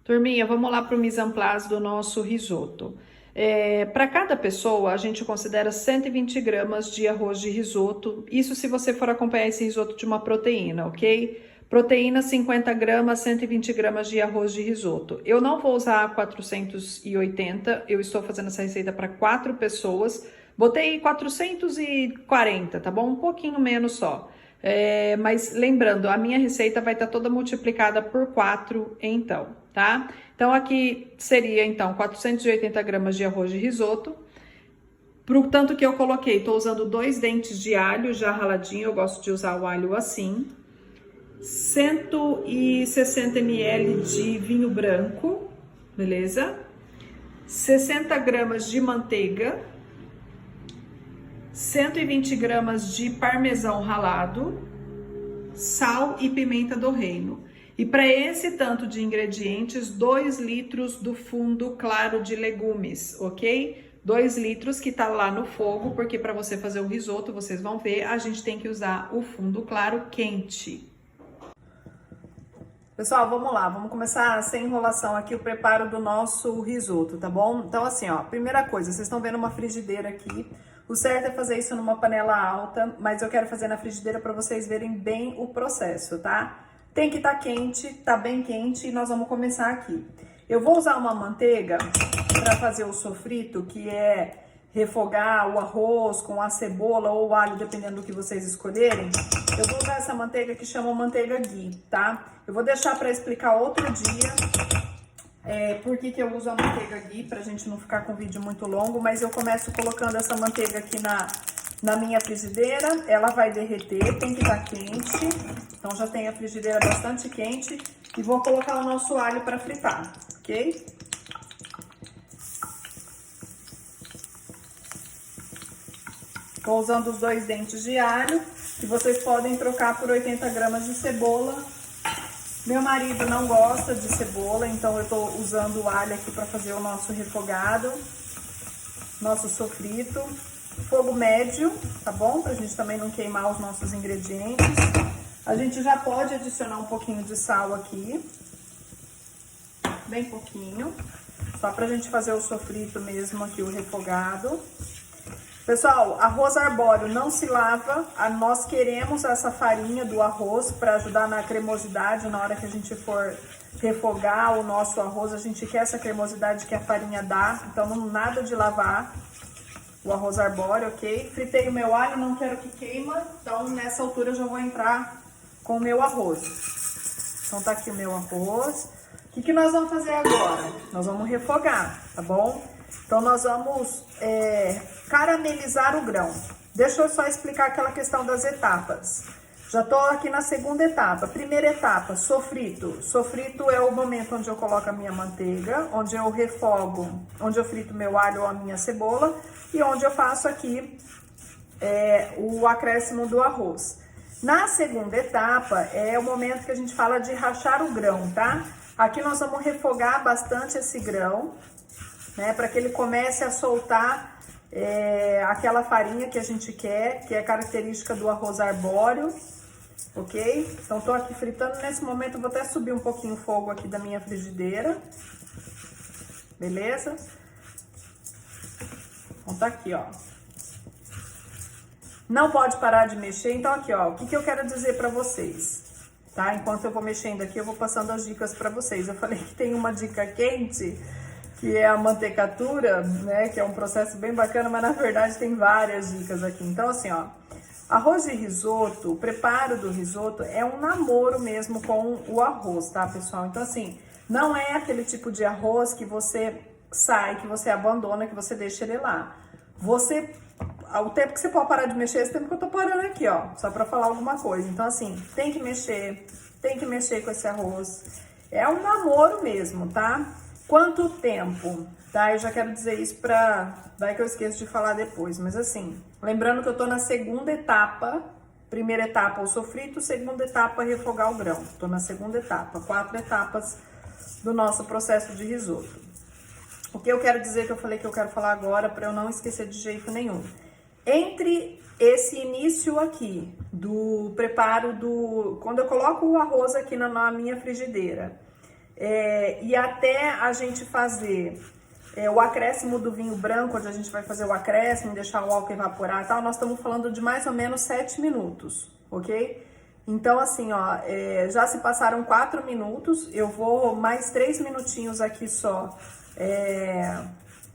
Turminha, vamos lá para o mise en place do nosso risoto. Para cada pessoa, a gente considera 120 gramas de arroz de risoto. Isso se você for acompanhar esse risoto de uma proteína, ok? Proteína 50 gramas, 120 gramas de arroz de risoto. Eu não vou usar 480, eu estou fazendo essa receita para 4 pessoas. Botei 440, tá bom? Um pouquinho menos só. Mas lembrando, a minha receita vai estar toda multiplicada por 4 então, tá? Então aqui seria então 480 gramas de arroz de risoto. Pro tanto que eu coloquei, tô usando 2 dentes de alho já raladinho, eu gosto de usar o alho assim. 160 ml de vinho branco, beleza? 60 gramas de manteiga. 120 gramas de parmesão ralado, sal e pimenta do reino. E para esse tanto de ingredientes, 2 litros do fundo claro de legumes, ok? 2 litros que tá lá no fogo, porque para você fazer o risoto, vocês vão ver, a gente tem que usar o fundo claro quente. Pessoal, vamos lá, vamos começar sem enrolação aqui o preparo do nosso risoto, tá bom? Então assim, ó, primeira coisa, vocês estão vendo uma frigideira aqui. O certo é fazer isso numa panela alta, mas eu quero fazer na frigideira para vocês verem bem o processo, tá? Tem que estar quente, tá bem quente e nós vamos começar aqui. Eu vou usar uma manteiga para fazer o sofrito, que é refogar o arroz com a cebola ou o alho, dependendo do que vocês escolherem. Eu vou usar essa manteiga que chama manteiga ghee, tá? Eu vou deixar para explicar outro dia por que eu uso a manteiga ghee, pra gente não ficar com o vídeo muito longo, mas eu começo colocando essa manteiga aqui na minha frigideira, ela vai derreter, tem que estar quente, então já tem a frigideira bastante quente, e vou colocar o nosso alho para fritar, ok? Estou usando os 2 dentes de alho, que vocês podem trocar por 80 gramas de cebola. Meu marido não gosta de cebola, então eu tô usando o alho aqui para fazer o nosso refogado, nosso sofrito. Fogo médio, tá bom? Pra gente também não queimar os nossos ingredientes. A gente já pode adicionar um pouquinho de sal aqui, bem pouquinho, só pra gente fazer o sofrito mesmo aqui, o refogado. Pessoal, arroz arbóreo não se lava, nós queremos essa farinha do arroz para ajudar na cremosidade na hora que a gente for refogar o nosso arroz, a gente quer essa cremosidade que a farinha dá, então não nada de lavar o arroz arbóreo, ok? Fritei o meu alho, não quero que queima, então nessa altura eu já vou entrar com o meu arroz. Então tá aqui o meu arroz. O que nós vamos fazer agora? Nós vamos refogar, tá bom? Então, nós vamos caramelizar o grão. Deixa eu só explicar aquela questão das etapas. Já tô aqui na segunda etapa. Primeira etapa, sofrito. Sofrito é o momento onde eu coloco a minha manteiga, onde eu refogo, onde eu frito meu alho ou a minha cebola e onde eu faço aqui o acréscimo do arroz. Na segunda etapa, é o momento que a gente fala de rachar o grão, tá? Aqui nós vamos refogar bastante esse grão, né, para que ele comece a soltar aquela farinha que a gente quer, que é característica do arroz arbóreo, ok? Então, tô aqui fritando, nesse momento eu vou até subir um pouquinho o fogo aqui da minha frigideira, beleza? Então, tá aqui, ó. Não pode parar de mexer, então aqui, ó, o que eu quero dizer pra vocês, tá? Enquanto eu vou mexendo aqui, eu vou passando as dicas pra vocês. Eu falei que tem uma dica quente, que é a mantecatura, né, que é um processo bem bacana, mas na verdade tem várias dicas aqui. Então assim, ó, arroz de risoto, o preparo do risoto é um namoro mesmo com o arroz, tá, pessoal? Então assim, não é aquele tipo de arroz que você sai, que você abandona, que você deixa ele lá. O tempo que você pode parar de mexer, esse tempo que eu tô parando aqui, ó, só pra falar alguma coisa. Então assim, tem que mexer com esse arroz. É um namoro mesmo, tá? Quanto tempo, tá? Eu já quero dizer isso vai que eu esqueço de falar depois, mas assim, lembrando que eu tô na segunda etapa, primeira etapa o sofrito, segunda etapa refogar o grão. Tô na segunda etapa, 4 etapas do nosso processo de risoto. O que eu quero dizer, que eu falei que eu quero falar agora, para eu não esquecer de jeito nenhum. Entre esse início aqui, do preparo quando eu coloco o arroz aqui na minha frigideira, e até a gente fazer o acréscimo do vinho branco, onde a gente vai fazer o acréscimo, deixar o álcool evaporar e tal, nós estamos falando de mais ou menos 7 minutos, ok? Então, assim, ó, já se passaram 4 minutos, eu vou mais 3 minutinhos aqui só,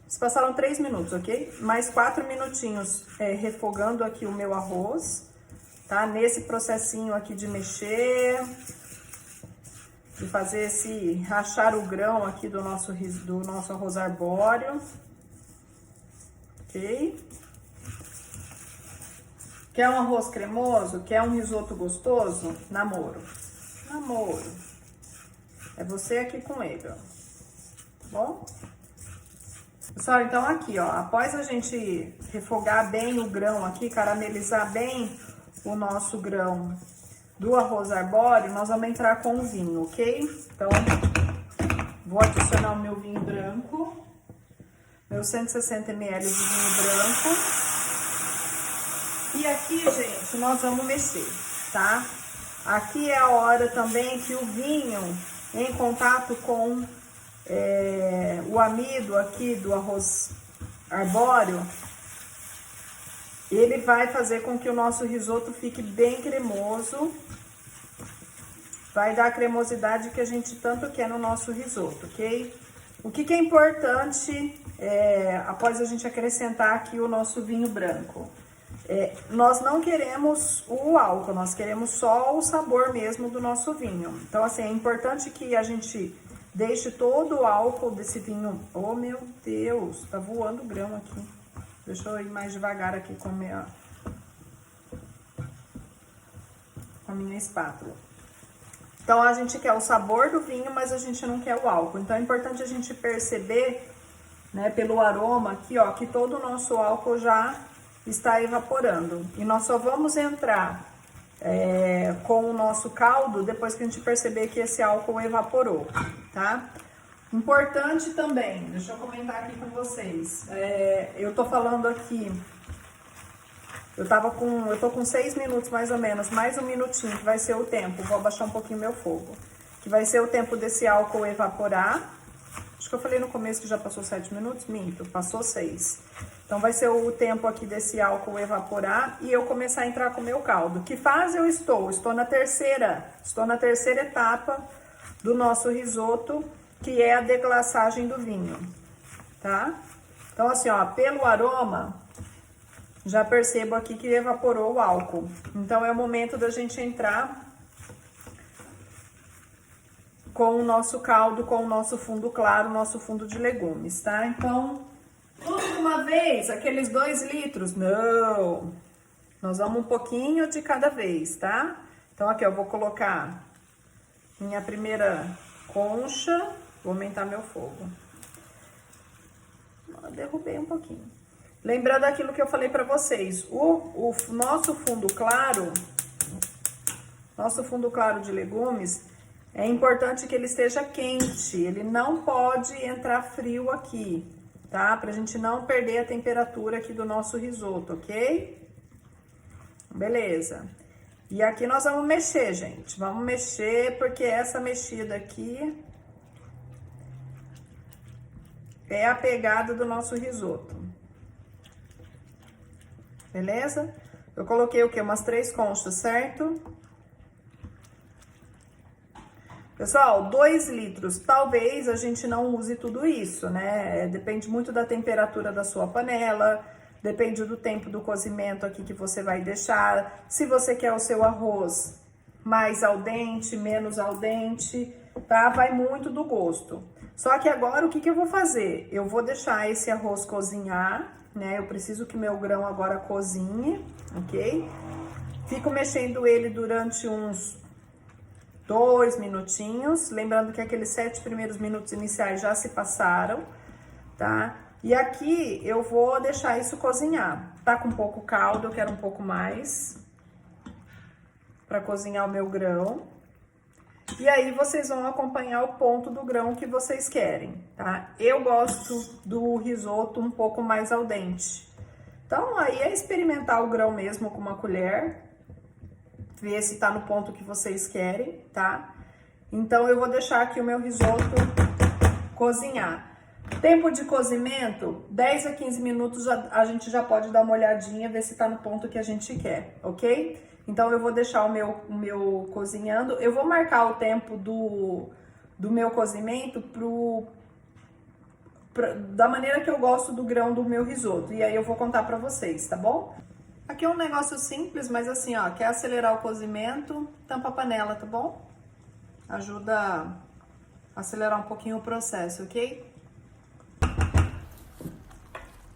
se passaram 3 minutos, ok? Mais 4 minutinhos refogando aqui o meu arroz, tá? Nesse processinho aqui de mexer, de fazer esse rachar o grão aqui do nosso arroz arbóreo, ok? Quer um arroz cremoso? Quer um risoto gostoso? Namoro. Namoro. É você aqui com ele, ó. Tá bom? Pessoal, então aqui, ó, após a gente refogar bem o grão aqui, caramelizar bem o nosso grão do arroz arbóreo, nós vamos entrar com o vinho, ok? Então, vou adicionar o meu vinho branco, meus 160 ml de vinho branco. E aqui, gente, nós vamos mexer, tá? Aqui é a hora também que o vinho, em contato com o amido aqui do arroz arbóreo, ele vai fazer com que o nosso risoto fique bem cremoso. Vai dar a cremosidade que a gente tanto quer no nosso risoto, ok? O que é importante após a gente acrescentar aqui o nosso vinho branco? Nós não queremos o álcool, nós queremos só o sabor mesmo do nosso vinho. Então, assim, é importante que a gente deixe todo o álcool desse vinho... Oh, meu Deus, tá voando grão aqui. Deixa eu ir mais devagar aqui com a minha espátula. Então, a gente quer o sabor do vinho, mas a gente não quer o álcool. Então, é importante a gente perceber, né, pelo aroma aqui, ó, que todo o nosso álcool já está evaporando. E nós só vamos entrar com o nosso caldo depois que a gente perceber que esse álcool evaporou, tá? Importante também, deixa eu comentar aqui com vocês. Eu tô falando aqui, eu tô com 6 minutos mais ou menos, mais um minutinho, que vai ser o tempo. Vou abaixar um pouquinho meu fogo. Que vai ser o tempo desse álcool evaporar. Acho que eu falei no começo que já passou 7 minutos, minto, passou 6. Então, vai ser o tempo aqui desse álcool evaporar e eu começar a entrar com o meu caldo. Que fase eu estou? Estou na terceira etapa do nosso risoto, que é a deglaçagem do vinho, tá? Então, assim, ó, pelo aroma, já percebo aqui que evaporou o álcool. Então, é o momento da gente entrar com o nosso caldo, com o nosso fundo claro, nosso fundo de legumes, tá? Então, tudo de uma vez, aqueles 2 litros, não. Nós vamos um pouquinho de cada vez, tá? Então, aqui, eu vou colocar minha primeira concha, vou aumentar meu fogo. Eu derrubei um pouquinho. Lembrando aquilo que eu falei pra vocês, o nosso fundo claro de legumes, é importante que ele esteja quente, ele não pode entrar frio aqui, tá? Pra gente não perder a temperatura aqui do nosso risoto, ok? Beleza. E aqui nós vamos mexer, gente. Vamos mexer, porque essa mexida aqui é a pegada do nosso risoto. Beleza? Eu coloquei o quê? Umas 3 conchas, certo? Pessoal, 2 litros, talvez a gente não use tudo isso, né? Depende muito da temperatura da sua panela, depende do tempo do cozimento aqui que você vai deixar. Se você quer o seu arroz mais al dente, menos al dente, tá? Vai muito do gosto. Só que agora, o que eu vou fazer? Eu vou deixar esse arroz cozinhar, né? Eu preciso que meu grão agora cozinhe, ok? Fico mexendo ele durante uns 2 minutinhos, lembrando que aqueles 7 primeiros minutos iniciais já se passaram, tá? E aqui eu vou deixar isso cozinhar. Tá com pouco caldo, eu quero um pouco mais para cozinhar o meu grão. E aí vocês vão acompanhar o ponto do grão que vocês querem, tá? Eu gosto do risoto um pouco mais al dente. Então aí é experimentar o grão mesmo com uma colher, ver se tá no ponto que vocês querem, tá? Então, eu vou deixar aqui o meu risoto cozinhar. Tempo de cozimento, 10 a 15 minutos, a gente já pode dar uma olhadinha, ver se tá no ponto que a gente quer, ok? Então, eu vou deixar o meu cozinhando. Eu vou marcar o tempo do meu cozimento da maneira que eu gosto do grão do meu risoto. E aí eu vou contar pra vocês, tá bom? Aqui é um negócio simples, mas assim, ó, quer acelerar o cozimento, tampa a panela, tá bom? Ajuda a acelerar um pouquinho o processo, ok?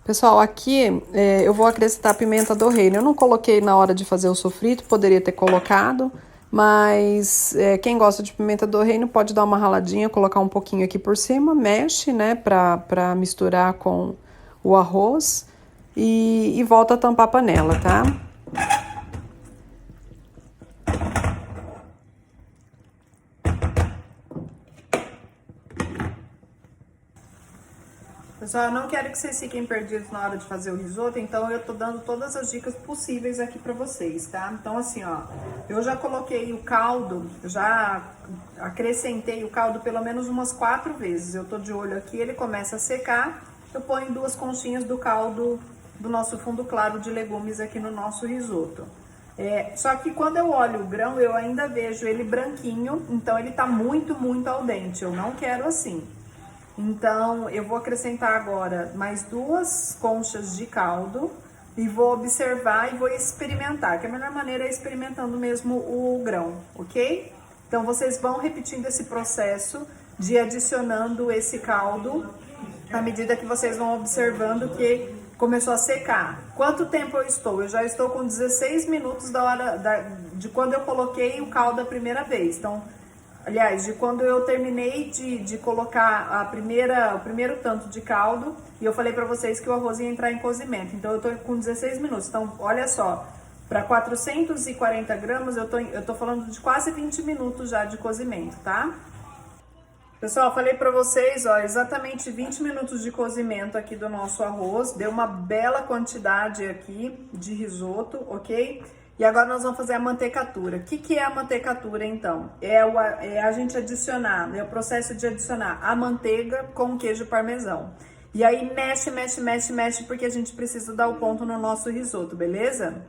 Pessoal, aqui eu vou acrescentar pimenta do reino. Eu não coloquei na hora de fazer o sofrito, poderia ter colocado, mas quem gosta de pimenta do reino pode dar uma raladinha, colocar um pouquinho aqui por cima, mexe, né, pra misturar com o arroz e volta a tampar a panela, tá? Pessoal, eu não quero que vocês fiquem perdidos na hora de fazer o risoto, então eu tô dando todas as dicas possíveis aqui pra vocês, tá? Então assim, ó, eu já coloquei o caldo, já acrescentei o caldo pelo menos umas 4 vezes. Eu tô de olho aqui, ele começa a secar, eu ponho 2 conchinhas do caldo do nosso fundo claro de legumes aqui no nosso risoto. Só que quando eu olho o grão, eu ainda vejo ele branquinho, então ele tá muito al dente, eu não quero assim. Então, eu vou acrescentar agora mais 2 conchas de caldo e vou observar e vou experimentar, que a melhor maneira é experimentando mesmo o grão, ok? Então, vocês vão repetindo esse processo de adicionando esse caldo à medida que vocês vão observando que começou a secar. Quanto tempo eu estou? Eu já estou com 16 minutos de quando eu coloquei o caldo a primeira vez. Então, aliás, de quando eu terminei de colocar o primeiro tanto de caldo, e eu falei pra vocês que o arroz ia entrar em cozimento. Então, eu tô com 16 minutos. Então, olha só, para 440 gramas, eu tô falando de quase 20 minutos já de cozimento, tá? Pessoal, falei pra vocês, ó, exatamente 20 minutos de cozimento aqui do nosso arroz. Deu uma bela quantidade aqui de risoto, ok? E agora nós vamos fazer a mantecatura. O que é a mantecatura, então? É a gente adicionar, é o processo de adicionar a manteiga com o queijo parmesão. E aí mexe, porque a gente precisa dar o ponto no nosso risoto, beleza?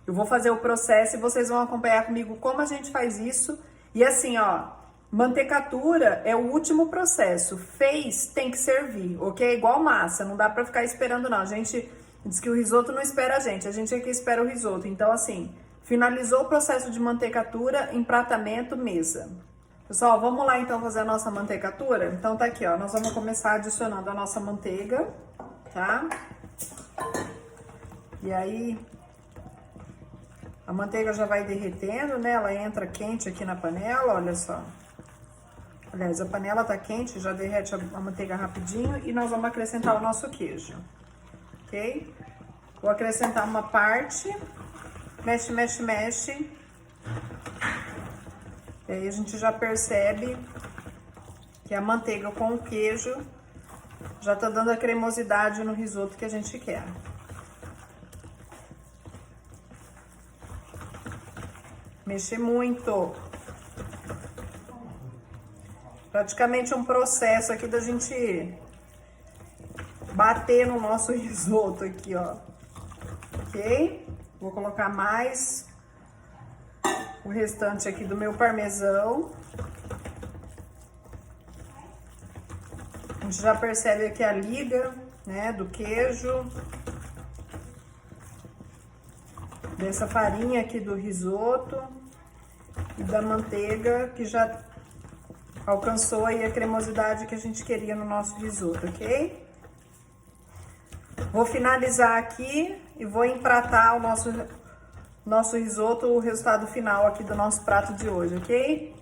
Eu vou fazer o processo e vocês vão acompanhar comigo como a gente faz isso. E assim, ó, mantecatura é o último processo. Fez, tem que servir, ok? Igual massa, não dá pra ficar esperando não. A gente diz que o risoto não espera a gente é que espera o risoto. Então, assim, finalizou o processo de mantecatura, empratamento, mesa. Pessoal, vamos lá então fazer a nossa mantecatura? Então tá aqui, ó, nós vamos começar adicionando a nossa manteiga, tá? E aí, a manteiga já vai derretendo, né? Ela entra quente aqui na panela, olha só. Aliás, a panela tá quente, já derrete a manteiga rapidinho e nós vamos acrescentar o nosso queijo. Ok? Vou acrescentar uma parte, mexe. E aí a gente já percebe que a manteiga com o queijo já tá dando a cremosidade no risoto que a gente quer. Mexer muito. Praticamente um processo aqui da gente bater no nosso risoto aqui, ó. Ok? Vou colocar mais o restante aqui do meu parmesão. A gente já percebe aqui a liga, né, do queijo. Dessa farinha aqui do risoto e da manteiga que já alcançou aí a cremosidade que a gente queria no nosso risoto, ok? Vou finalizar aqui e vou empratar o nosso risoto, o resultado final aqui do nosso prato de hoje, ok?